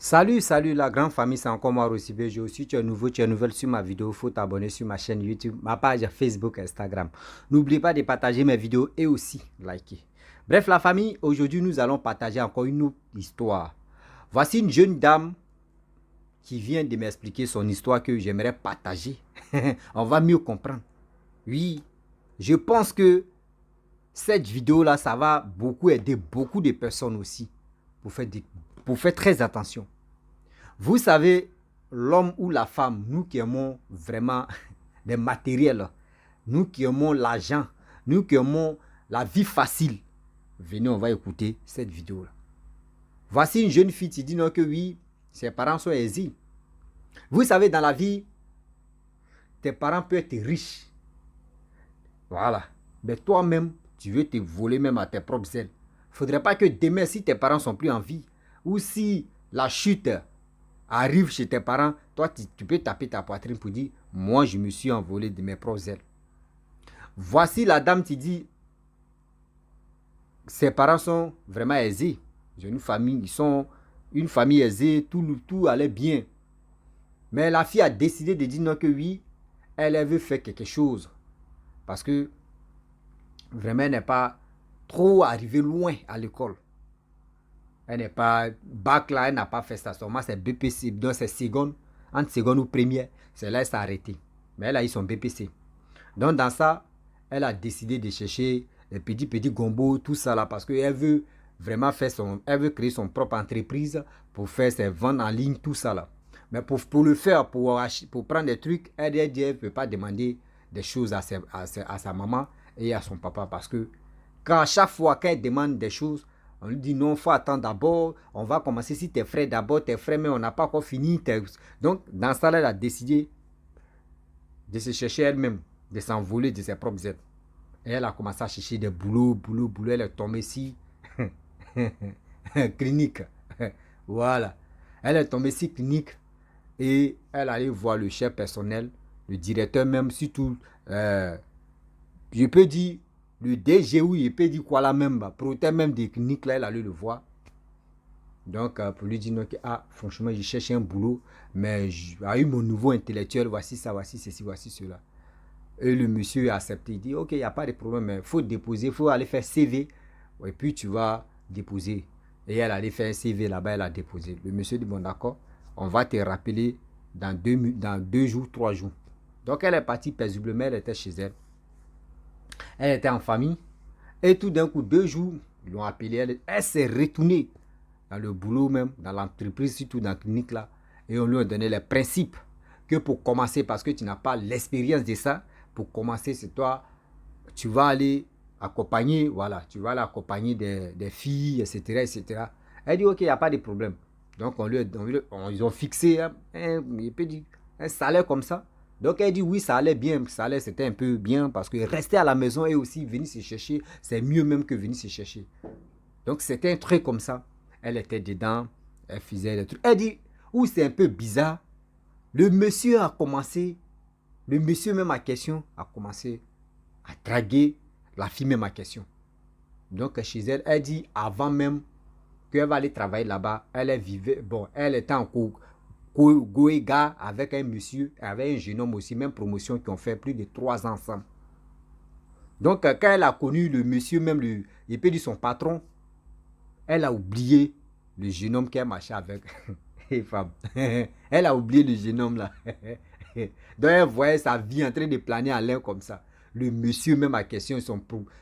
Salut la grande famille, c'est encore moi Rossibé. Si tu es nouveau, tu es nouvelle sur ma vidéo, il faut t'abonner sur ma chaîne YouTube, ma page Facebook, Instagram. N'oublie pas de partager mes vidéos et aussi liker. Bref la famille, aujourd'hui nous allons partager encore une autre histoire. Voici une jeune dame qui vient de m'expliquer son histoire que j'aimerais partager. On va mieux comprendre. Oui, je pense que cette vidéo-là, ça va beaucoup aider beaucoup de personnes aussi pour faire très attention. Vous savez, l'homme ou la femme, nous qui aimons vraiment des matériels, nous qui aimons l'argent, nous qui aimons la vie facile, venez, on va écouter cette vidéo-là. Voici une jeune fille qui dit non que oui, ses parents sont aisés. Vous savez, dans la vie, tes parents peuvent être riches. Voilà. Mais toi-même, tu veux te voler même à tes propres ailes. Il ne faudrait pas que demain, si tes parents ne sont plus en vie, ou si la chute arrive chez tes parents, toi, tu peux taper ta poitrine pour dire, moi, je me suis envolé de mes propres ailes. Voici la dame qui dit, ses parents sont vraiment aisés. Ils ont une famille, ils sont une famille aisée, tout allait bien. Mais la fille a décidé de dire non que oui, elle veut faire quelque chose. Parce que vraiment, elle n'est pas trop arrivée loin à l'école. Elle n'est pas bac là, elle n'a pas fait ça. Seulement c'est BPC, donc c'est seconde, entre seconde ou première. C'est là qu'elle s'est arrêtée. Mais elle a eu son BPC. Donc dans ça, elle a décidé de chercher les petits gombo, tout ça là, parce qu'elle veut vraiment elle veut créer son propre entreprise pour faire ses ventes en ligne, tout ça là. Mais pour le faire, pour prendre des trucs, elle ne peut pas demander des choses à sa maman et à son papa, parce que à chaque fois qu'elle demande des choses, on lui dit non, il faut attendre d'abord, on va commencer si tes frères d'abord, tes frères, mais on n'a pas encore fini. Donc, dans ça, elle a décidé de se chercher elle-même, de s'envoler de ses propres aides. Et elle a commencé à chercher des boulots. Elle est tombée ici. Clinique. Voilà. Elle est tombée ici, clinique. Et elle allait voir le chef personnel, le directeur même, surtout, je peux dire, le DG, oui, je peux dire quoi là même, producteur même des cliniques, là, elle allait le voir. Donc, pour lui dire, non, que, franchement, je cherche un boulot, mais j'ai eu mon nouveau intellectuel, voici ça, voici ceci, voici cela. Et le monsieur a accepté, il dit, ok, il n'y a pas de problème, mais il faut déposer, il faut aller faire CV, et puis tu vas déposer. Et elle allait faire un CV là-bas, elle a déposé. Le monsieur dit, bon d'accord, on va te rappeler dans 2 jours, 3 jours. Donc, elle est partie paisiblement, elle était chez elle. Elle était en famille. Et tout d'un coup, 2 jours, ils l'ont appelée. Elle s'est retournée dans le boulot même, dans l'entreprise, surtout dans la clinique là. Et on lui a donné les principes que pour commencer, parce que tu n'as pas l'expérience de ça, pour commencer, c'est toi, tu vas aller accompagner, voilà, tu vas aller accompagner des filles, etc., etc. Elle dit, ok, il n'y a pas de problème. Donc, ils ont fixé un salaire comme ça. Donc, elle dit, oui, ça allait bien. Le salaire, c'était un peu bien parce que rester à la maison et aussi venir se chercher, c'est mieux même que venir se chercher. Donc, c'était un truc comme ça. Elle était dedans, elle faisait des trucs. Elle dit, oui, c'est un peu bizarre. Le monsieur même à question a commencé à draguer la fille même à question. Donc, chez elle, elle dit, avant même qu'elle va aller travailler là-bas, elle était en Goéga avec un monsieur, avec un jeune homme aussi, même promotion, qui ont fait plus de 3 ans ensemble. Donc, quand elle a connu le monsieur, même il peut dire son patron, elle a oublié le jeune homme qu'elle marchait avec. Elle a oublié le jeune homme là. Donc, elle voyait sa vie en train de planer à l'air comme ça. Le monsieur, même à question,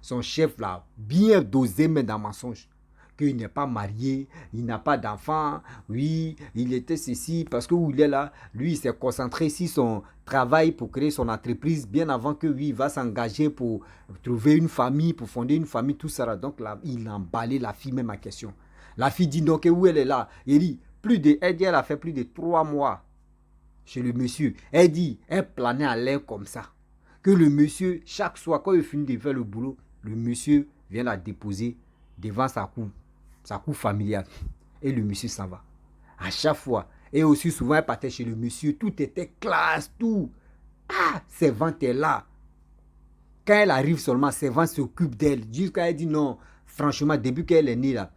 son chef là, bien dosé, mais dans mensonge. Qu'il n'est pas marié, il n'a pas d'enfant, oui, il était ceci, parce que où il est là, lui, il s'est concentré sur son travail pour créer son entreprise, bien avant que lui, il va s'engager pour trouver une famille, pour fonder une famille, tout ça. Donc là, il a emballé la fille même à question. La fille dit donc, où elle est là? Elle dit, elle a fait plus de 3 mois chez le monsieur. Elle dit, elle planait à l'air comme ça. Que le monsieur, chaque soir, quand il finit de faire le boulot, le monsieur vient la déposer devant sa cour familiale. Et le monsieur s'en va. À chaque fois. Et aussi souvent, elle partait chez le monsieur. Tout était classe, tout. Ses ventes est là. Quand elle arrive seulement, ses ventes s'occupent d'elle. Jusqu'à elle dit non, franchement, depuis qu'elle est née là,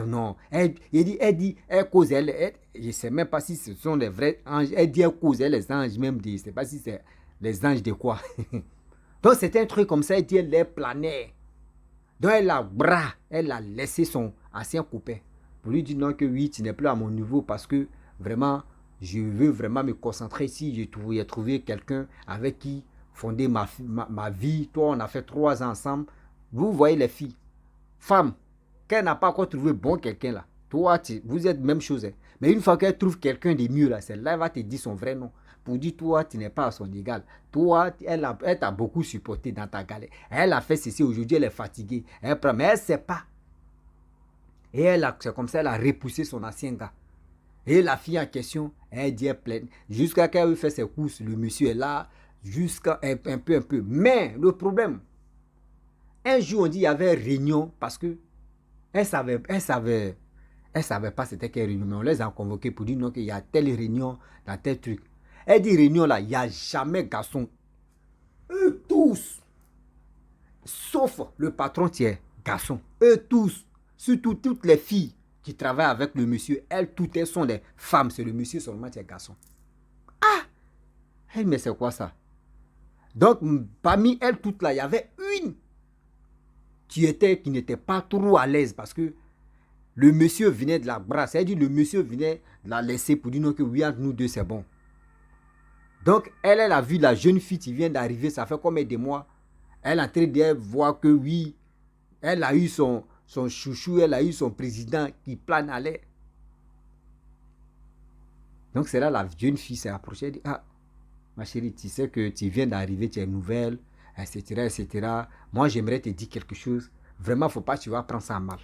non, elle cause, je ne sais même pas si ce sont les vrais anges. Elle dit elle cause, les anges même, je ne sais pas si c'est les anges de quoi. Donc c'était un truc comme ça, elle dit elle est planée. Donc elle a laissé son ancien copain pour lui dire non que oui, tu n'es plus à mon niveau parce que vraiment, je veux vraiment me concentrer ici. J'ai trouvé quelqu'un avec qui fonder ma vie. Toi, on a fait 3 ans ensemble. Vous voyez les filles, femmes, qu'elle n'a pas encore trouvé bon quelqu'un là. Toi, vous êtes même chose. Hein. Mais une fois qu'elle trouve quelqu'un de mieux là, celle-là, elle va te dire son vrai nom. Pour dire, toi, tu n'es pas à son égal. Toi, elle t'a beaucoup supporté dans ta galère. Elle a fait ceci, aujourd'hui, elle est fatiguée. Elle prend, mais elle ne sait pas. Et c'est comme ça, elle a repoussé son ancien gars. Et la fille en question, elle dit, elle pleine. Jusqu'à qu'elle fait ses courses, le monsieur est là, jusqu'à un peu. Mais le problème, un jour, on dit, il y avait réunion parce que elle savait pas c'était quelle réunion, mais on les a convoqués pour dire non, qu'il y a telle réunion dans tel truc. Elle dit réunion là, il n'y a jamais garçon. Eux tous, sauf le patron qui est garçon. Eux tous, surtout toutes les filles qui travaillent avec le monsieur, elles toutes elles sont des femmes, c'est le monsieur seulement qui est garçon. Ah, mais c'est quoi ça? Donc parmi elles toutes là, il y avait une qui n'était pas trop à l'aise parce que le monsieur venait de la brasser. Elle dit le monsieur venait de la laisser pour dire non que oui, entre nous deux, c'est bon. Donc, elle a vu la jeune fille qui vient d'arriver, ça fait combien de mois. Elle est en train de voir que oui, elle a eu son chouchou, elle a eu son président qui plane à l'air. Donc, c'est là la jeune fille s'est approchée. Elle dit, ah, ma chérie, tu sais que tu viens d'arriver, tu es nouvelle, etc. Moi, j'aimerais te dire quelque chose. Vraiment, il ne faut pas que tu vas prendre ça mal.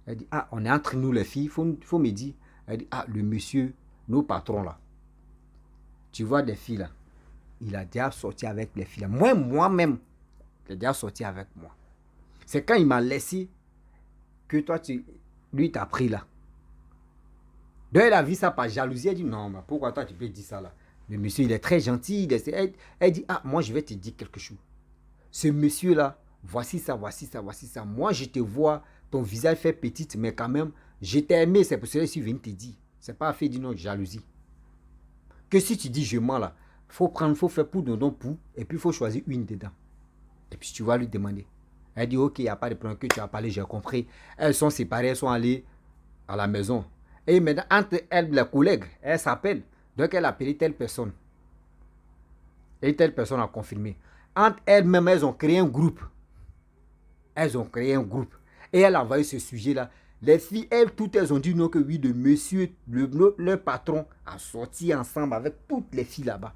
Elle dit, ah, on est entre nous les filles, il faut me dire. Elle dit, ah, le monsieur, nos patrons là, tu vois des filles là, il a déjà sorti avec les filles là. Moi-même, il a déjà sorti avec moi. C'est quand il m'a laissé que toi, lui t'as pris là. Donc elle a vu ça par jalousie, elle dit, non, mais pourquoi toi tu peux dire ça là? Le monsieur, il est très gentil. Elle dit, ah, moi je vais te dire quelque chose. Ce monsieur là, voici ça. Moi je te vois, ton visage fait petite, mais quand même, je t'ai aimé, c'est pour ça que je suis venu te dire. C'est pas fait d'une autre jalousie. Que si tu dis je mens là, faut faire pour dondon pour, et puis il faut choisir une dedans. Et puis tu vas lui demander. Elle dit ok, il n'y a pas de problème que tu as parlé, j'ai compris. Elles sont séparées, elles sont allées à la maison. Et maintenant, entre elles, les collègues, elles s'appellent. Donc elle a appelé telle personne. Et telle personne a confirmé. Entre elles-mêmes, elles ont créé un groupe. Et elle a envoyé ce sujet-là. Les filles, elles, toutes, elles ont dit non que oui, le monsieur, le patron a sorti ensemble avec toutes les filles là-bas.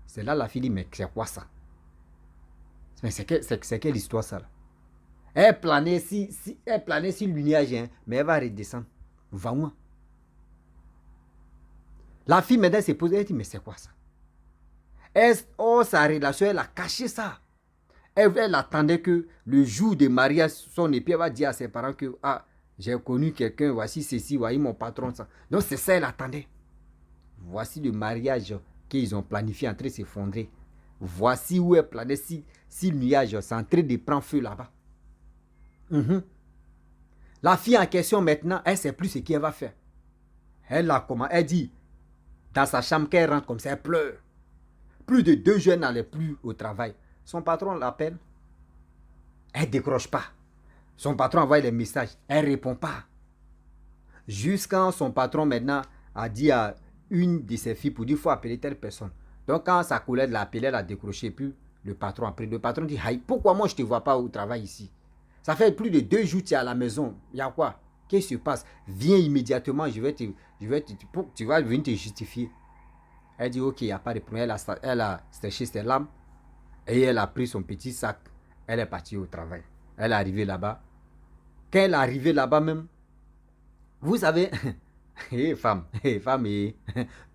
C'est là la fille dit, mais c'est quoi ça? Mais c'est quelle histoire ça là? Elle planait si le nuage, hein, mais elle va redescendre. Va où? La fille maintenant s'est posée, elle dit, mais c'est quoi ça? Sa relation, elle a caché ça. Elle attendait que le jour de mariage, son époux va dire à ses parents que ah, j'ai connu quelqu'un, voici ceci, voici mon patron. Ça. Donc c'est ça, elle attendait. Voici le mariage qu'ils ont planifié en train de s'effondrer. Voici où elle planait si le nuage est en train de prendre feu là-bas. La fille en question maintenant, elle ne sait plus ce qu'elle va faire. Elle dit, dans sa chambre, qu'elle rentre comme ça, elle pleure. Plus de 2 jours, elle n'allait plus au travail. Son patron l'appelle. Elle ne décroche pas. Son patron envoie les messages. Elle ne répond pas. Jusqu'à son patron maintenant a dit à une de ses filles pour dire qu'il faut appeler telle personne. Donc quand sa collègue l'a appelé, elle a décroché. Puis le patron a pris. Le patron dit, pourquoi moi je ne te vois pas au travail ici? Ça fait plus de 2 jours que tu es à la maison. Il y a quoi? Qu'est-ce qui se passe? Viens immédiatement, tu vas venir te justifier. Elle dit, ok, il n'y a pas de problème. Elle a séché ses larmes et elle a pris son petit sac. Elle est partie au travail. Elle est arrivée là-bas. Quand elle est arrivée là-bas même, vous savez, femme,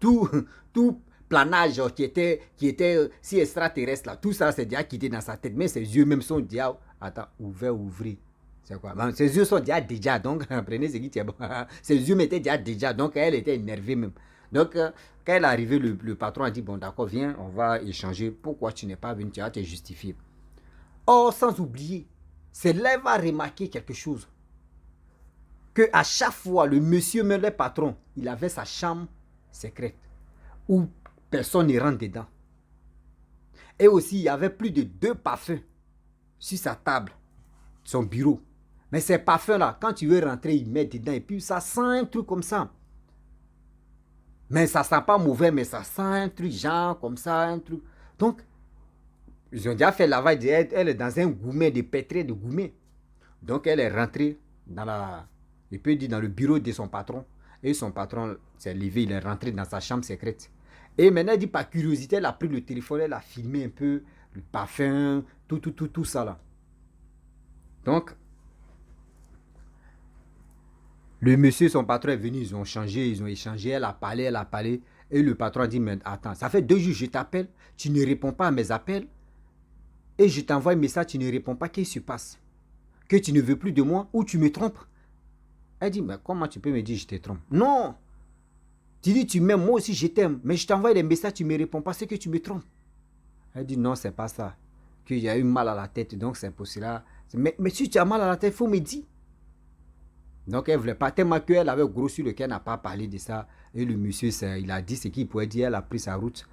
tout planage qui était si extraterrestre là, tout ça c'est déjà quitté dans sa tête. Mais ses yeux même sont déjà, ouvrez. C'est quoi? Ses yeux sont déjà, donc prenez ce qui est bon. Ses yeux étaient déjà, donc elle était énervée même. Donc, quand elle est arrivée, le patron a dit, bon d'accord, viens, on va échanger. Pourquoi tu n'es pas venu? Tu vas te justifier. Or, sans oublier, c'est là qu'elle va remarquer quelque chose. que à chaque fois, le monsieur, même le patron, il avait sa chambre secrète où personne ne rentre dedans. Et aussi, il y avait plus de 2 parfums sur sa table, son bureau. Mais ces parfums-là, quand tu veux rentrer, il met dedans et puis ça sent un truc comme ça. Mais ça sent pas mauvais, mais ça sent un truc genre comme ça, un truc. Donc, ils ont déjà fait le lavage. Elle est dans un gourmet, de pétré de gourmet. Donc, elle est rentrée dans dans le bureau de son patron. Et son patron s'est levé, il est rentré dans sa chambre secrète. Et maintenant, elle dit, par curiosité, elle a pris le téléphone, elle a filmé un peu le parfum, tout ça là. Donc, le monsieur, son patron est venu, ils ont changé, ils ont échangé, elle a parlé. Et le patron a dit, mais attends, ça fait 2 jours, je t'appelle, tu ne réponds pas à mes appels. Et je t'envoie un message, tu ne réponds pas, qu'est-ce qui se passe? Que tu ne veux plus de moi ou tu me trompes? Elle dit, mais comment tu peux me dire je te trompe? Non! Tu dis, tu m'aimes, moi aussi je t'aime, mais je t'envoie des messages, tu ne me réponds pas, c'est que tu me trompes. Elle dit, non, c'est pas ça. Que j'ai eu mal à la tête, donc c'est pour cela. Mais si tu as mal à la tête, il faut me dire. Donc elle ne voulait pas, tellement qu'elle avait gros sur lequel elle n'a pas parlé de ça. Et le monsieur, il a dit ce qu'il pouvait dire, elle a pris sa route.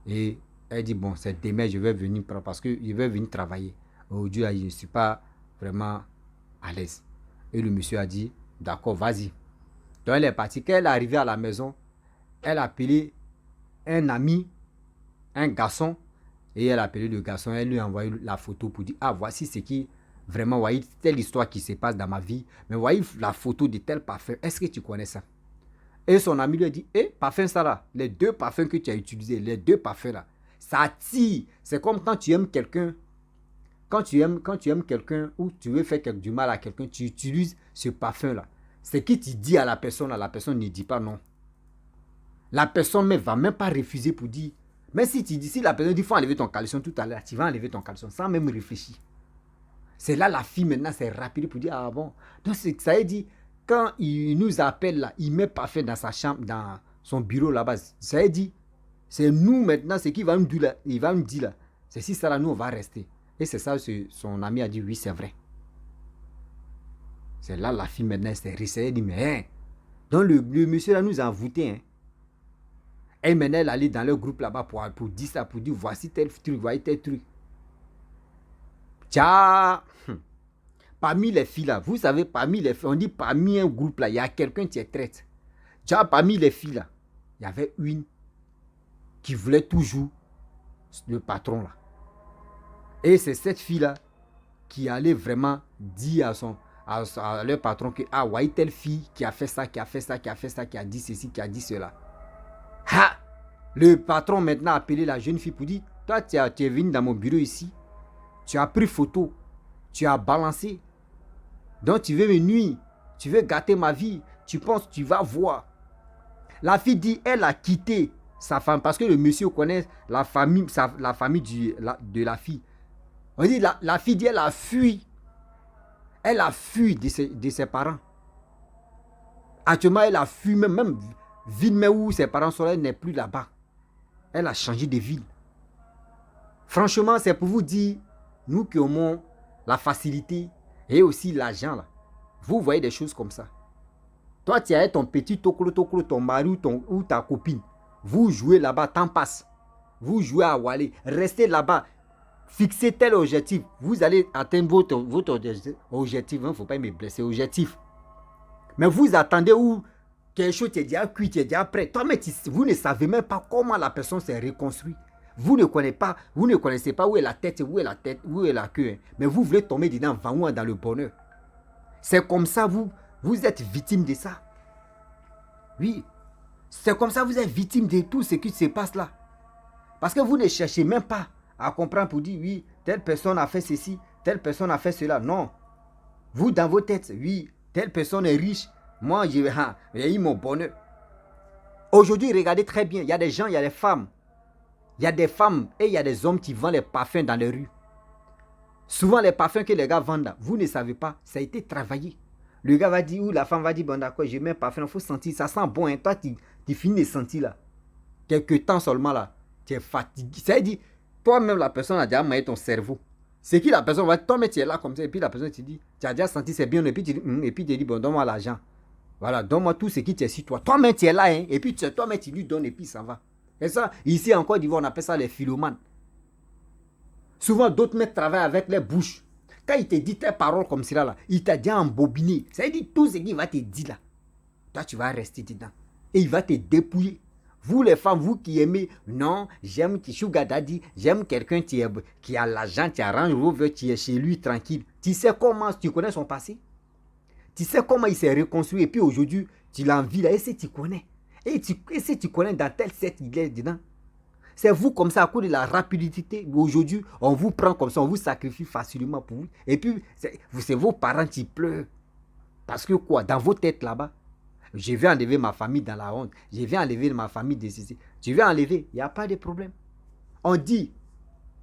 Et elle dit, bon, c'est demain, je vais venir parce que je vais venir travailler. Aujourd'hui, je ne suis pas vraiment à l'aise. Et le monsieur a dit, d'accord, vas-y. Donc elle est partie. Quand elle est arrivée à la maison, elle a appelé un ami, un garçon. Et elle a appelé le garçon, elle lui a envoyé la photo pour dire, ah, voici ce qui, vraiment, voyez, telle histoire qui se passe dans ma vie. Mais voyez la photo de tel parfum, est-ce que tu connais ça? Et son ami lui a dit, parfum ça là, les 2 parfums que tu as utilisés, les 2 parfums là, ça attire. C'est comme quand tu aimes quelqu'un, quand tu aimes quelqu'un ou tu veux faire du mal à quelqu'un, tu utilises ce parfum là. C'est qui tu dis à la personne ne dit pas non. La personne ne va même pas refuser pour dire. Mais si tu dis, si la personne dit, il faut enlever ton caleçon tout à l'heure, tu vas enlever ton caleçon sans même réfléchir. C'est là la fille maintenant, c'est rapide pour dire, ah bon. Donc ça veut dire, quand il nous appelle là, il met parfum dans sa chambre, dans son bureau là-bas. Ça veut dire, c'est nous maintenant, ce qu'il va nous dire là, il va nous dire là, c'est si ça là, nous on va rester. Et c'est ça, son ami a dit, oui c'est vrai. C'est là la fille maintenant, s'est réessayée, elle dit, mais hein. Donc le monsieur là nous a envoûté, hein. Et maintenant, elle allait dans le groupe là-bas pour dire ça, pour dire voici tel truc, voici tel truc. Tiens, parmi les filles là, vous savez, parmi les filles, on dit parmi un groupe là, il y a quelqu'un qui est traite. Tiens, parmi les filles là, il y avait une qui voulait toujours le patron là. Et c'est cette fille là qui allait vraiment dire à leur patron que, ah, voyez telle fille qui a fait ça, qui a dit ceci, qui a dit cela. Ha! Le patron maintenant a appelé la jeune fille pour dire, toi tu es venu dans mon bureau ici, tu as pris photo, tu as balancé, donc tu veux me nuire, tu veux gâter ma vie, tu penses que tu vas voir. La fille dit, elle a quitté sa femme parce que le monsieur connaît la famille de la fille. On dit, la fille dit, elle a fui de ses parents. Actuellement, elle a fui même ville mais où ses parents sont là, elle n'est plus là-bas. Elle a changé de ville. Franchement, c'est pour vous dire, nous qui aimons la facilité et aussi l'argent là, vous voyez des choses comme ça. Toi, tu as ton petit toklo, ton mari ou ta copine. Vous jouez là-bas, temps passe. Vous jouez à Wally, restez là-bas. Fixez tel objectif. Vous allez atteindre votre objectif. Il ne faut pas me blesser, objectif. Mais vous attendez où quelque chose est déjà cuit, est déjà prêt. Toi, mais vous ne savez même pas comment la personne s'est reconstruite. Vous ne connaissez pas où est la tête, où est la queue. Hein. Mais vous voulez tomber dedans, dans le bonheur. C'est comme ça, vous êtes victime de ça. Oui. C'est comme ça, vous êtes victime de tout ce qui se passe là. Parce que vous ne cherchez même pas à comprendre pour dire, oui, telle personne a fait ceci, telle personne a fait cela. Non. Vous, dans vos têtes, oui, telle personne est riche. Moi, j'ai eu mon bonheur. Aujourd'hui, regardez très bien, il y a des gens, il y a des femmes. Il y a des femmes et il y a des hommes qui vendent les parfums dans les rues. Souvent, les parfums que les gars vendent là, vous ne savez pas, ça a été travaillé. Le gars va dire, ou la femme va dire, bon d'accord, je mets un parfum, il faut sentir, ça sent bon. Hein. Toi, tu finis de sentir là. Quelques temps seulement là, tu es fatigué. Ça veut dire, toi-même, la personne a déjà maillé ton cerveau. C'est qui la personne va toi, mais tu es là comme ça, et puis la personne te dit, tu as déjà senti c'est bien, et puis tu dis, et puis tu dis, bon, donne-moi l'argent. Voilà, donne-moi tout ce qui t'est sur toi. Toi-même, tu es là, hein, et puis toi-même, tu lui donnes, et puis ça va. Et ça, ici en Côte d'Ivoire, on appelle ça les philomanes. Souvent, d'autres mecs travaillent avec les bouches. Quand il te dit tes paroles comme cela, là, il t'a déjà embobiné. Ça veut dire tout ce qu'il va te dire là. Toi, tu vas rester dedans. Et il va te dépouiller. Vous les femmes, vous qui aimez, non, j'aime Sugar Daddy, j'aime quelqu'un qui a l'argent, qui arrange vos vœux, qui est chez lui tranquille. Tu sais comment, tu connais son passé? Tu sais comment il s'est reconstruit et puis aujourd'hui, tu l'envies là, et si tu connais? Et si tu connais dans tel set, il est dedans. C'est vous comme ça, à cause de la rapidité. Aujourd'hui, on vous prend comme ça, on vous sacrifie facilement pour vous. Et puis, c'est vos parents qui pleurent. Parce que quoi, dans vos têtes là-bas, je vais enlever ma famille dans la honte. Je vais enlever ma famille de ceci. Tu veux enlever, il n'y a pas de problème. On dit,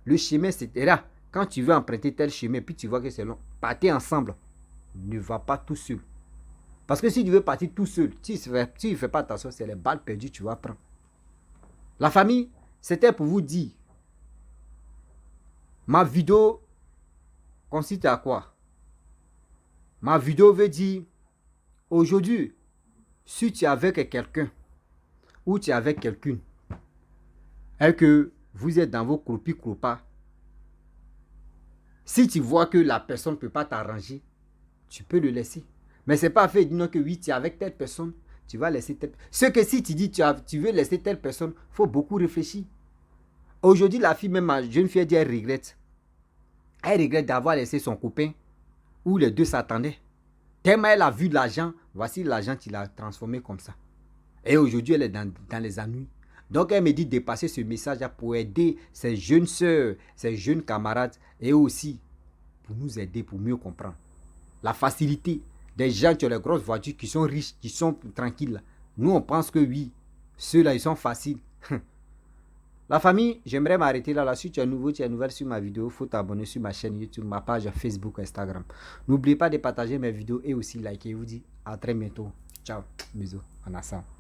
le chemin c'est là. Quand tu veux emprunter tel chemin, puis tu vois que c'est long, partez ensemble. Ne va pas tout seul. Parce que si tu veux partir tout seul, si tu ne fais pas attention, c'est les balles perdues que tu vas prendre. La famille, c'était pour vous dire, ma vidéo consiste à quoi? Ma vidéo veut dire, aujourd'hui, si tu es avec quelqu'un, ou tu es avec quelqu'une, et que vous êtes dans vos croupis-croupas, si tu vois que la personne ne peut pas t'arranger, tu peux le laisser. Mais ce n'est pas fait de dire que oui, tu es avec telle personne, tu vas laisser telle personne. Ce que si tu dis tu veux laisser telle personne, il faut beaucoup réfléchir. Aujourd'hui, la fille, même ma jeune fille, dit elle regrette. Elle regrette d'avoir laissé son copain où les deux s'attendaient. Tellement elle a vu l'argent, voici l'argent qui l'a transformé comme ça. Et aujourd'hui, elle est dans les ennuis. Donc, elle me dit de passer ce message pour aider ses jeunes soeurs, ses jeunes camarades et aussi pour nous aider, pour mieux comprendre. La facilité des gens qui ont les grosses voitures, qui sont riches, qui sont tranquilles. Nous, on pense que oui, ceux-là, ils sont faciles. La famille, j'aimerais m'arrêter là. Si tu es nouveau, tu es nouvelle sur ma vidéo, il faut t'abonner sur ma chaîne YouTube, ma page Facebook, Instagram. N'oubliez pas de partager mes vidéos et aussi liker. Je vous dis à très bientôt. Ciao, bisous, en ensemble.